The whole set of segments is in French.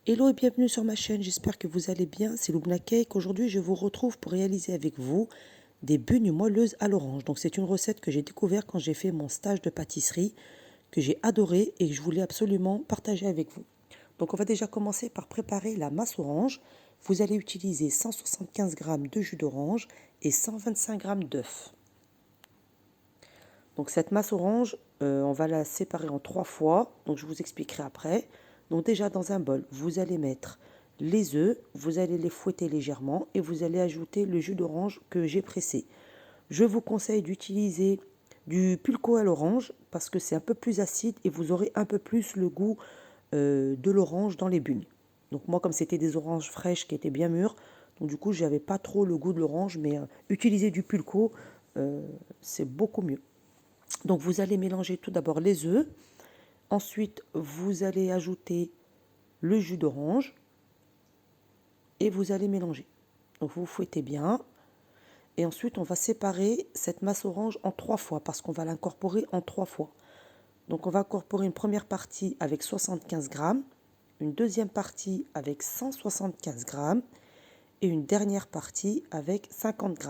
Hello et bienvenue sur ma chaîne, j'espère que vous allez bien, c'est Lubna Cake. Aujourd'hui je vous retrouve pour réaliser avec vous des bugnes moelleuses à l'orange. Donc c'est une recette que j'ai découverte quand j'ai fait mon stage de pâtisserie, que j'ai adoré et que je voulais absolument partager avec vous. Donc on va déjà commencer par préparer la masse orange. Vous allez utiliser 175 g de jus d'orange et 125 g d'œufs. Donc cette masse orange, on va la séparer en 3 fois, donc je vous expliquerai après. Donc déjà dans un bol, vous allez mettre les œufs, vous allez les fouetter légèrement et vous allez ajouter le jus d'orange que j'ai pressé. Je vous conseille d'utiliser du pulco à l'orange parce que c'est un peu plus acide et vous aurez un peu plus le goût de l'orange dans les bugnes. Donc moi comme c'était des oranges fraîches qui étaient bien mûres, donc du coup j'avais pas trop le goût de l'orange, mais utiliser du pulco c'est beaucoup mieux. Donc vous allez mélanger tout d'abord les œufs, ensuite vous allez ajouter le jus d'orange et vous allez mélanger. Donc vous fouettez bien et ensuite on va séparer cette masse orange en 3 fois parce qu'on va l'incorporer en 3 fois. Donc on va incorporer une première partie avec 75 g, une deuxième partie avec 175 g et une dernière partie avec 50 g.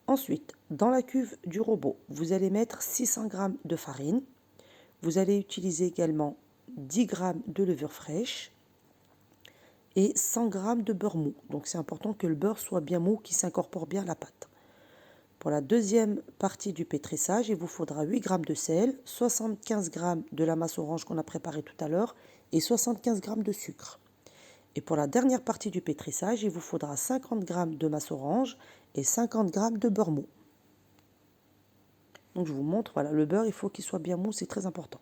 Ensuite, dans la cuve du robot, vous allez mettre 600 g de farine. Vous allez utiliser également 10 g de levure fraîche et 100 g de beurre mou. Donc c'est important que le beurre soit bien mou, qu'il s'incorpore bien à la pâte. Pour la deuxième partie du pétrissage, il vous faudra 8 g de sel, 75 g de la masse orange qu'on a préparée tout à l'heure et 75 g de sucre. Et pour la dernière partie du pétrissage, il vous faudra 50 g de masse orange et 50 g de beurre mou. Donc je vous montre, voilà, le beurre, il faut qu'il soit bien mou, c'est très important.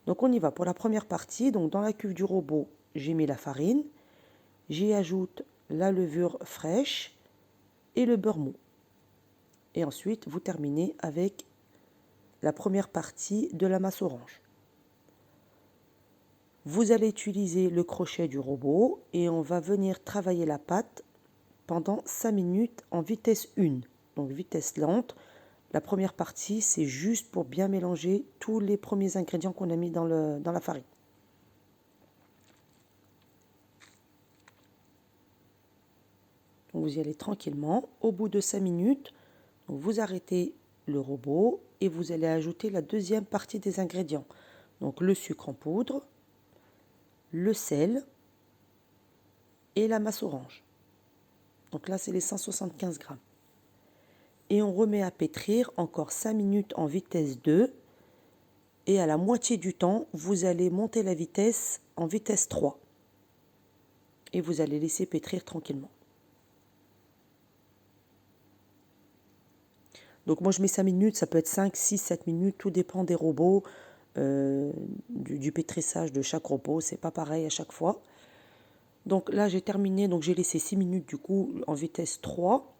Donc on y va pour la première partie. Donc dans la cuve du robot, j'ai mis la farine, j'y ajoute la levure fraîche et le beurre mou. Et ensuite, vous terminez avec la première partie de la masse orange. Vous allez utiliser le crochet du robot et on va venir travailler la pâte pendant 5 minutes en vitesse 1, donc vitesse lente. La première partie, c'est juste pour bien mélanger tous les premiers ingrédients qu'on a mis dans la farine. Donc vous y allez tranquillement. Au bout de 5 minutes, vous arrêtez le robot et vous allez ajouter la deuxième partie des ingrédients. Donc le sucre en poudre, le sel et la masse orange. Donc là, c'est les 175 g. Et on remet à pétrir encore 5 minutes en vitesse 2. Et à la moitié du temps, vous allez monter la vitesse en vitesse 3. Et vous allez laisser pétrir tranquillement. Donc moi, je mets 5 minutes, ça peut être 5, 6, 7 minutes, tout dépend des robots, du pétrissage de chaque robot. C'est pas pareil à chaque fois. Donc là, j'ai terminé, donc j'ai laissé 6 minutes du coup en vitesse 3.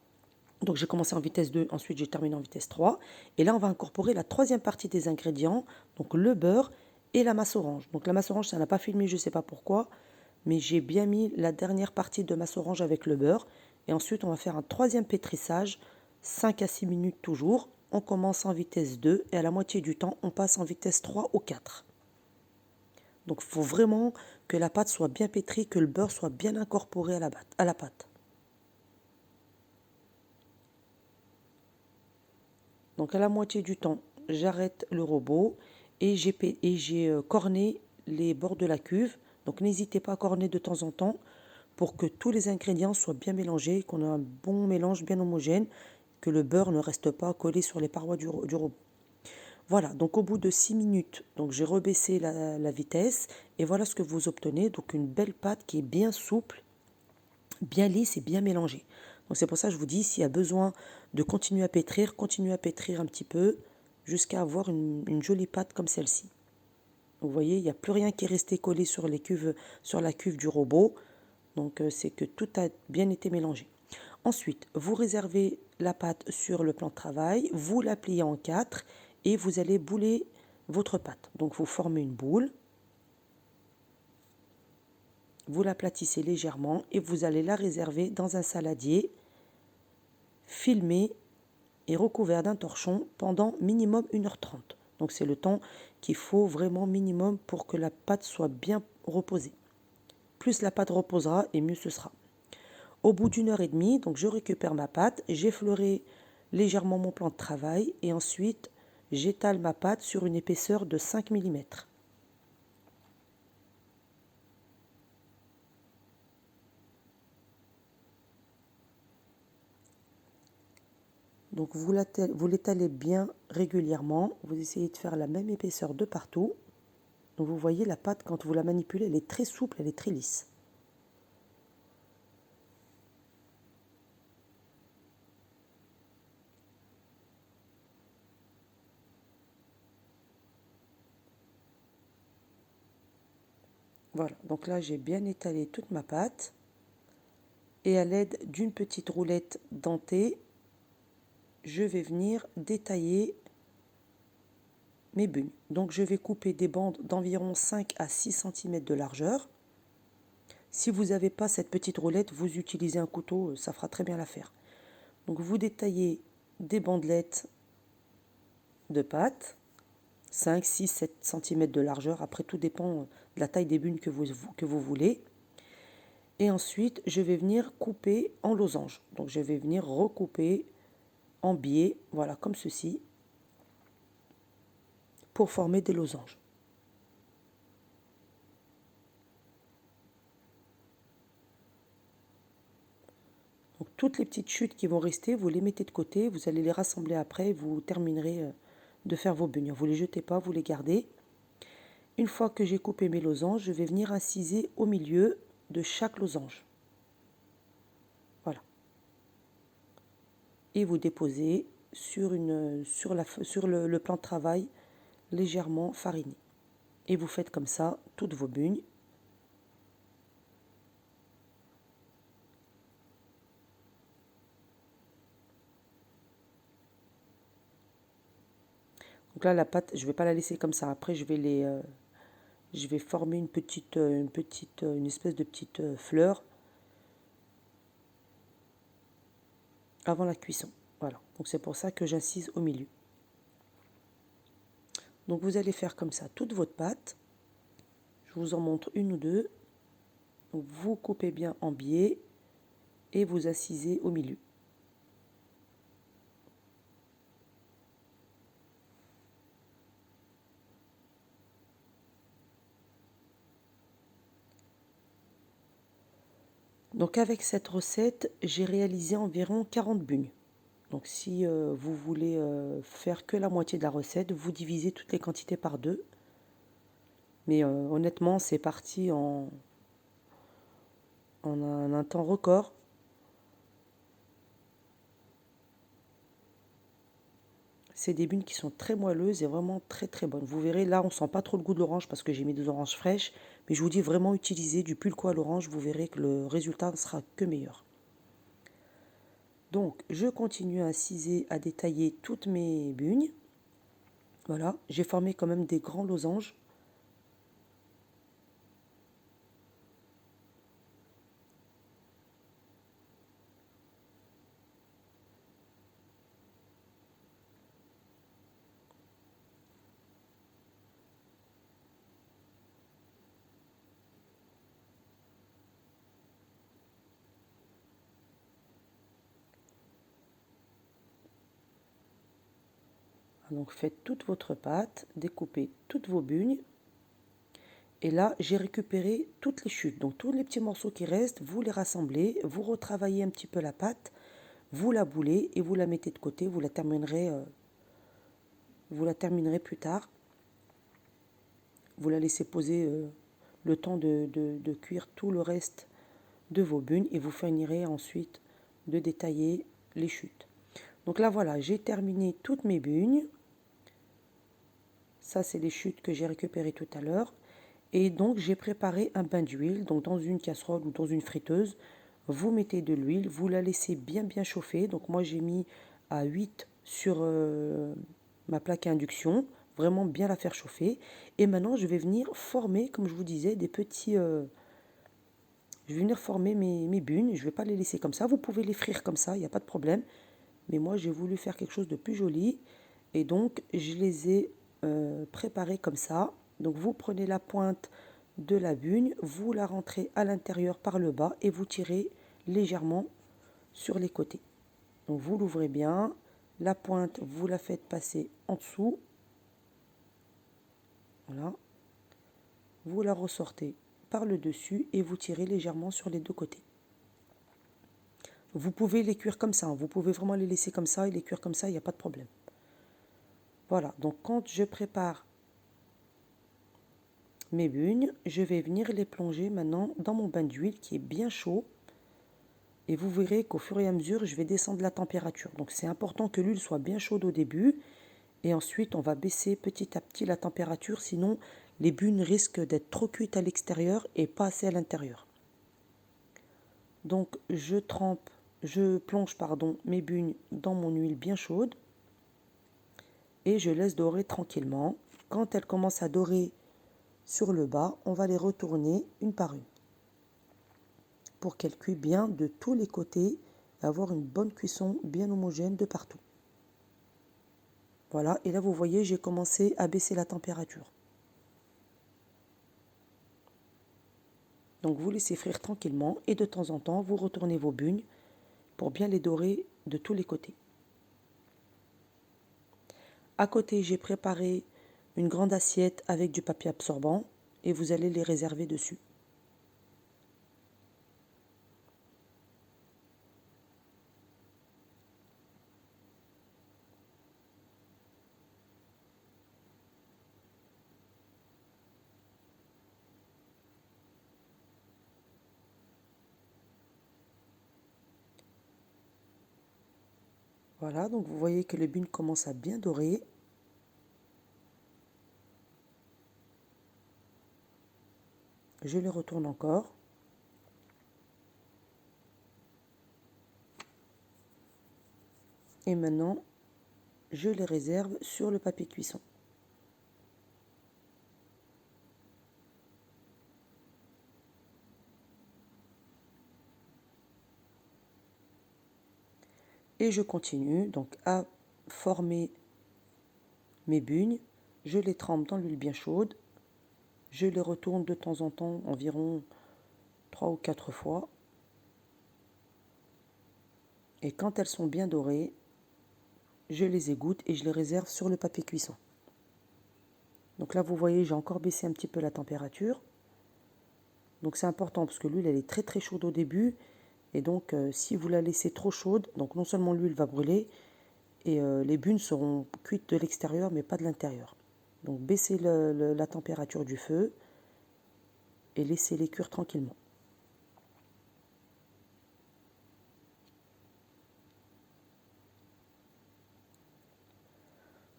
Donc j'ai commencé en vitesse 2, ensuite j'ai terminé en vitesse 3. Et là, on va incorporer la troisième partie des ingrédients, donc le beurre et la masse orange. Donc la masse orange, ça n'a pas filmé, je ne sais pas pourquoi, mais j'ai bien mis la dernière partie de masse orange avec le beurre. Et ensuite, on va faire un troisième pétrissage, 5 à 6 minutes toujours. On commence en vitesse 2 et à la moitié du temps, on passe en vitesse 3 ou 4. Donc il faut vraiment que la pâte soit bien pétrie, que le beurre soit bien incorporé à la pâte. Donc à la moitié du temps, j'arrête le robot et j'ai corné les bords de la cuve. Donc n'hésitez pas à corner de temps en temps pour que tous les ingrédients soient bien mélangés, qu'on ait un bon mélange bien homogène, que le beurre ne reste pas collé sur les parois du robot. Voilà, donc au bout de 6 minutes, donc j'ai rebaissé la vitesse et voilà ce que vous obtenez. Donc une belle pâte qui est bien souple, bien lisse et bien mélangée. Donc c'est pour ça que je vous dis, s'il y a besoin de continuer à pétrir, continuez à pétrir un petit peu jusqu'à avoir une jolie pâte comme celle-ci. Vous voyez, il n'y a plus rien qui est resté collé sur la cuve du robot. Donc c'est que tout a bien été mélangé. Ensuite, vous réservez la pâte sur le plan de travail, vous la pliez en 4 et vous allez bouler votre pâte. Donc vous formez une boule, vous l'aplatissez légèrement et vous allez la réserver dans un saladier filmé et recouvert d'un torchon pendant minimum 1h30. Donc c'est le temps qu'il faut vraiment minimum pour que la pâte soit bien reposée. Plus la pâte reposera et mieux ce sera. Au bout d'1 heure et demie, donc je récupère ma pâte, j'effleurai légèrement mon plan de travail et ensuite j'étale ma pâte sur une épaisseur de 5 mm. Donc vous l'étalez bien régulièrement, vous essayez de faire la même épaisseur de partout. Donc vous voyez la pâte quand vous la manipulez, elle est très souple, elle est très lisse. Voilà, donc là j'ai bien étalé toute ma pâte et à l'aide d'une petite roulette dentée, je vais venir détailler mes bugnes. Donc je vais couper des bandes d'environ 5 à 6 cm de largeur. Si vous n'avez pas cette petite roulette, vous utilisez un couteau, ça fera très bien l'affaire. Donc vous détaillez des bandelettes de pâte, 5, 6, 7 cm de largeur. Après, tout dépend de la taille des bugnes que vous voulez. Et ensuite, je vais venir couper en losange. Donc je vais venir recouper en biais, voilà, comme ceci, pour former des losanges. Donc toutes les petites chutes qui vont rester, vous les mettez de côté, vous allez les rassembler après et vous terminerez de faire vos bugnes. Vous ne les jetez pas, vous les gardez. Une fois que j'ai coupé mes losanges, je vais venir inciser au milieu de chaque losange. Voilà. Et vous déposez sur le plan de travail légèrement fariné. Et vous faites comme ça toutes vos bugnes. Donc là, la pâte, je ne vais pas la laisser comme ça. Après, je vais former une espèce de petite fleur avant la cuisson. Voilà. Donc c'est pour ça que j'incise au milieu. Donc vous allez faire comme ça toute votre pâte. Je vous en montre une ou deux. Donc vous coupez bien en biais et vous incisez au milieu. Donc avec cette recette, j'ai réalisé environ 40 bugnes. Donc si vous voulez faire que la moitié de la recette, vous divisez toutes les quantités par deux. Mais honnêtement, c'est parti en un temps record. C'est des bugnes qui sont très moelleuses et vraiment très très bonnes. Vous verrez, là on sent pas trop le goût de l'orange parce que j'ai mis des oranges fraîches. Mais je vous dis vraiment utiliser du pulco à l'orange, vous verrez que le résultat ne sera que meilleur. Donc je continue à inciser, à détailler toutes mes bugnes. Voilà, j'ai formé quand même des grands losanges. Donc faites toute votre pâte, découpez toutes vos bugnes. Et là, j'ai récupéré toutes les chutes. Donc tous les petits morceaux qui restent, vous les rassemblez, vous retravaillez un petit peu la pâte, vous la boulez et vous la mettez de côté. Vous la terminerez plus tard. Vous la laissez poser le temps de cuire tout le reste de vos bugnes et vous finirez ensuite de détailler les chutes. Donc là, voilà, j'ai terminé toutes mes bugnes. Ça, c'est les chutes que j'ai récupérées tout à l'heure. Et donc, j'ai préparé un bain d'huile. Donc, dans une casserole ou dans une friteuse, vous mettez de l'huile, vous la laissez bien bien chauffer. Donc, moi, j'ai mis à 8 sur ma plaque à induction. Vraiment bien la faire chauffer. Et maintenant, je vais venir former, comme je vous disais, des petits... je vais venir former mes bugnes. Je ne vais pas les laisser comme ça. Vous pouvez les frire comme ça, il n'y a pas de problème. Mais moi, j'ai voulu faire quelque chose de plus joli. Et donc, je les ai préparée comme ça. Donc vous prenez la pointe de la bugne, vous la rentrez à l'intérieur par le bas et vous tirez légèrement sur les côtés. Donc vous l'ouvrez bien, la pointe vous la faites passer en dessous. Voilà. Vous la ressortez par le dessus et vous tirez légèrement sur les deux côtés. Vous pouvez les cuire comme ça, vous pouvez vraiment les laisser comme ça et les cuire comme ça, il n'y a pas de problème. Voilà, donc quand je prépare mes bugnes, je vais venir les plonger maintenant dans mon bain d'huile qui est bien chaud. Et vous verrez qu'au fur et à mesure, je vais descendre la température. Donc c'est important que l'huile soit bien chaude au début. Et ensuite, on va baisser petit à petit la température. Sinon, les bugnes risquent d'être trop cuites à l'extérieur et pas assez à l'intérieur. Donc je plonge mes bugnes dans mon huile bien chaude. Et je laisse dorer tranquillement. Quand elles commencent à dorer sur le bas, on va les retourner une par une pour qu'elles cuisent bien de tous les côtés et avoir une bonne cuisson bien homogène de partout. Voilà, et là vous voyez, j'ai commencé à baisser la température. Donc vous laissez frire tranquillement et de temps en temps, vous retournez vos bugnes pour bien les dorer de tous les côtés. À côté, j'ai préparé une grande assiette avec du papier absorbant et vous allez les réserver dessus. Voilà, donc vous voyez que les bugnes commencent à bien dorer. Je les retourne encore. Et maintenant, je les réserve sur le papier cuisson. Et je continue donc à former mes bugnes. Je les trempe dans l'huile bien chaude. Je les retourne de temps en temps, environ 3 ou 4 fois. Et quand elles sont bien dorées, je les égoutte et je les réserve sur le papier cuisson. Donc là, vous voyez, j'ai encore baissé un petit peu la température. Donc c'est important parce que l'huile, elle est très très chaude au début. Et donc, si vous la laissez trop chaude, donc non seulement l'huile va brûler, et les bugnes seront cuites de l'extérieur, mais pas de l'intérieur. Donc baissez la température du feu et laissez-les cuire tranquillement.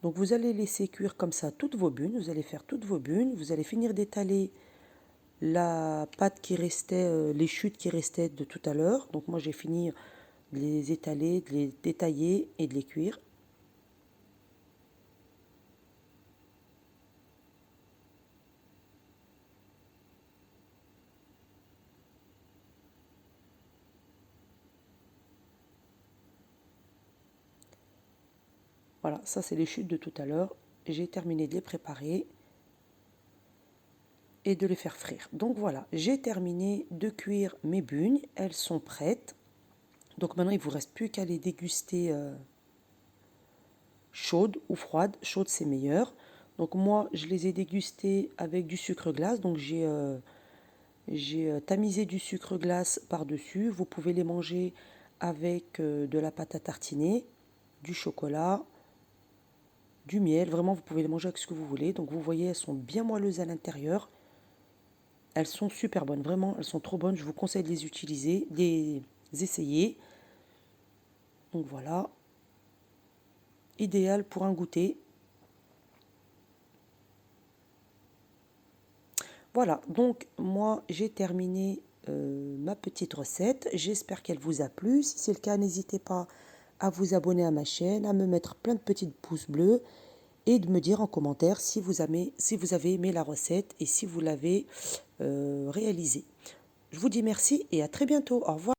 Donc vous allez laisser cuire comme ça toutes vos bugnes, vous allez faire toutes vos bugnes, vous allez finir d'étaler la pâte qui restait, les chutes qui restaient de tout à l'heure. Donc moi j'ai fini de les étaler, de les détailler et de les cuire. Voilà, ça c'est les chutes de tout à l'heure. J'ai terminé de les préparer et de les faire frire. Donc voilà, j'ai terminé de cuire mes bugnes, elles sont prêtes. Donc maintenant il ne vous reste plus qu'à les déguster chaudes ou froides. Chaudes c'est meilleur. Donc moi je les ai dégustées avec du sucre glace. Donc j'ai tamisé du sucre glace par-dessus. Vous pouvez les manger avec de la pâte à tartiner, du chocolat, du miel. Vraiment vous pouvez les manger avec ce que vous voulez. Donc vous voyez elles sont bien moelleuses à l'intérieur. Elles sont super bonnes, vraiment, elles sont trop bonnes. Je vous conseille de les utiliser, de les essayer. Donc voilà, idéal pour un goûter. Voilà, donc moi j'ai terminé ma petite recette. J'espère qu'elle vous a plu. Si c'est le cas, n'hésitez pas à vous abonner à ma chaîne, à me mettre plein de petits pouces bleus et de me dire en commentaire si vous avez aimé la recette et si vous l'avez réalisée. Je vous dis merci et à très bientôt. Au revoir.